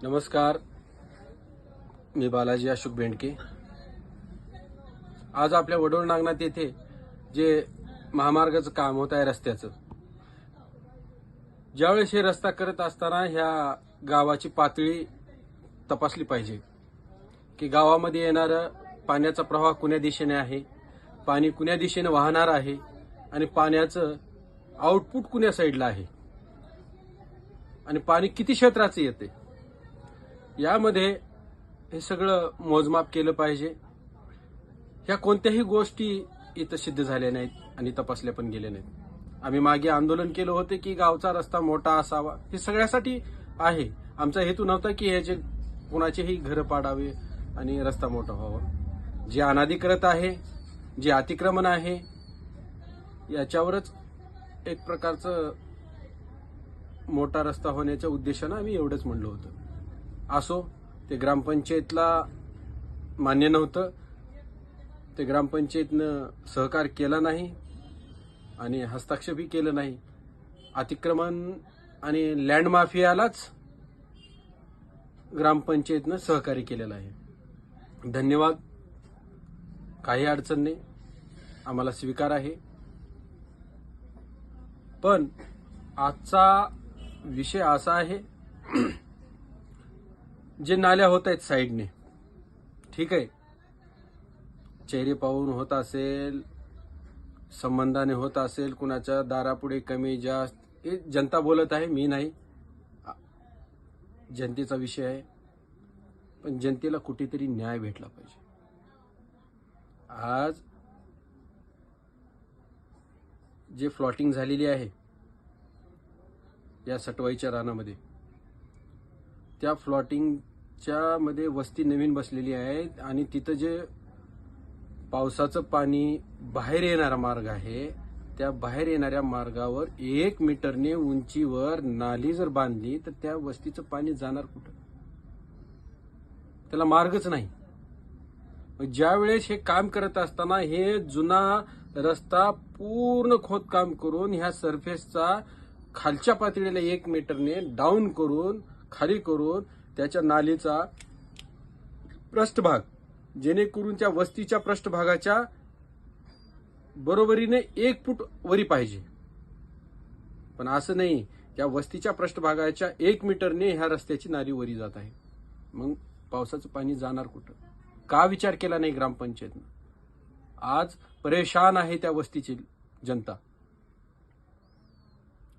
नमस्कार, मी बालाजी अशोक बेंडके। आज आपल्या वडोळ नागनाथ येथे जे महामार्गाचं काम होत आहे रस्त्याचं, ज्यावेळेस हे रस्ता करत असताना ह्या गावाची पातळी तपासली पाहिजे की गावामध्ये येणारा पाण्याचा प्रवाह कुण्या दिशेने आहे, पाणी कुण्या दिशेने वाहणार आहे आणि पाण्याचं आउटपुट कुण्या साईडला आहे आणि पाणी किती क्षेत्राचं येते, यामध्ये हे सगळं मोजमाप केलं पाहिजे। ह्या कोणत्याही गोष्टी इथं सिद्ध झाल्या नाहीत आणि तपासल्या पण गेल्या नाहीत। आम्ही मागे आंदोलन केलं होतं की गावचा रस्ता मोठा असावा, हे सगळ्यासाठी आहे। आमचा हेतू नव्हता की ह्याचे कुणाचेही घर पाडावे आणि रस्ता मोठा व्हावा। जे अनाधिकृत आहे, जे अतिक्रमण आहे, याच्यावरच एक प्रकारचं मोठा रस्ता होण्याच्या उद्देशानं आम्ही एवढंच म्हणलं होतं। असो, ते ग्रामपंचायतला मान्य नव्हतं, ते ग्रामपंचायतनं सहकार केला नाही आणि हस्तक्षेपही केलं नाही। अतिक्रमण आणि लँड माफियालाच ग्रामपंचायतनं सहकार्य केलेलं आहे। धन्यवाद। काही अडचण नाही, आम्हाला स्वीकार आहे। पण आजचा विषय असा आहे, जे नाल्या होत आहेत साईडने, ठीक आहे, चेहरे पाहून होत असेल, संबंधाने होत असेल, कुणाच्या दारापुढे कमी जास्त, हे जनता बोलत आहे, मी नाही, जनतेचा विषय आहे। पण जनतेला कुठेतरी न्याय भेटला पाहिजे। आज जे फ्लॉटिंग झालेली आहे या सटवाईच्या रानामध्ये, त्या फ्लॉटिंगच्या मध्ये वस्ती नवीन बसलेली आहे आणि तिथं जे पावसाचं पाणी बाहेर येणारा मार्ग आहे, त्या बाहेर येणाऱ्या मार्गावर 1 मीटरने उंचीवर नाली जर बांधली तर त्या वस्तीचं पाणी जाणार कुठं? त्याला मार्गच नाही। ज्या वेळेस हे काम करत असताना हे जुना रस्ता पूर्ण खोदकाम करून ह्या सरफेसचा खालच्या पातळीला 1 मीटरने डाऊन करून खाली करून त्याच्या नालीचा पृष्ठभाग, जेणेकरून त्या वस्तीच्या पृष्ठभागाच्या बरोबरीने 1 फूट वरी पाहिजे। पण असं नाही, त्या वस्तीच्या पृष्ठभागाच्या 1 मीटरने ह्या रस्त्याची नाली वरी जात आहे। मग पावसाचं पाणी जाणार कुठं? का विचार केला नाही ग्रामपंचायतनं? आज परेशान आहे त्या वस्तीची जनता।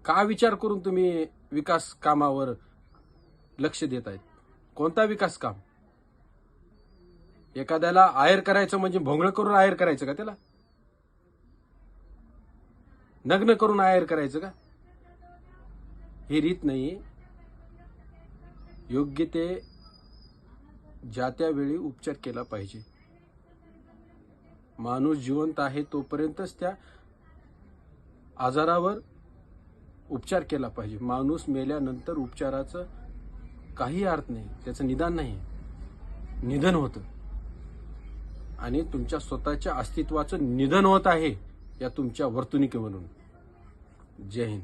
का विचार करून तुम्ही विकास कामावर लक्ष देत आहेत? कोणता विकास काम? एखाद्याला आयर करायचं म्हणजे भोंगळ करून आयर करायचं का? त्याला नग्न करून आयर करायचं का? ही रीत नाही। योग्य ते ज्या त्या वेळी उपचार केला पाहिजे। माणूस जिवंत आहे तोपर्यंतच त्या आजारावर उपचार केला पाहिजे। माणूस मेल्यानंतर उपचाराचं काही अर्थ नाही, त्याचं निदान नाही, निधन होतं आणि तुमच्या स्वतःच्या अस्तित्वाचं निधन होत आहे या तुमच्या वर्तणुकीवरून। जय हिंद।